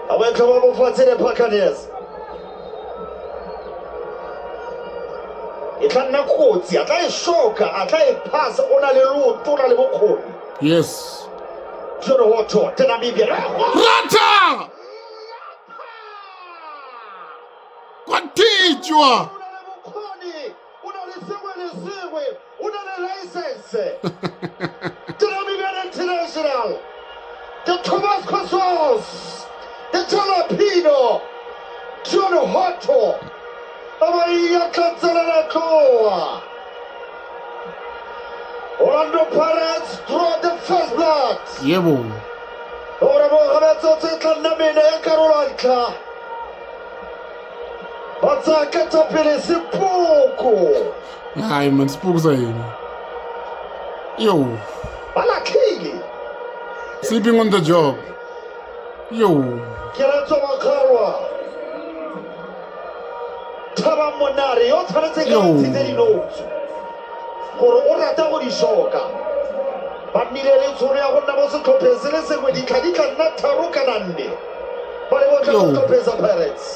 Aweka mambo fuatile Buccaneers. Itana kutsi atayishoka atayipasa ona leluto ona lebokoni. Yes. Tjono woto tena Namibia. Rata! Kwatijwa! Una license. Namibia International. The Thomas Cosos. The Jalapeno. Tjono Hoto. Amaiya Katsalanakoa. Orlando Pirates draw the first blood. Yebo. Ora Mohamed Sotetla Namine Karolanta. Batsaka tapele sipuku. Hayi man, sipuku sa yini. Yo. Balakigi. Sleeping on the job. Yo. Kirato Makarwa. Taba Monari. Yo tsanetse ka tshitse notes. Gore o rata go di shoka. Ba nnile le tsholo ya go nna mo setlhopheng se le sengwe di tla nna tharo kana nne. Ba le botla go tlhophetsa Pirates.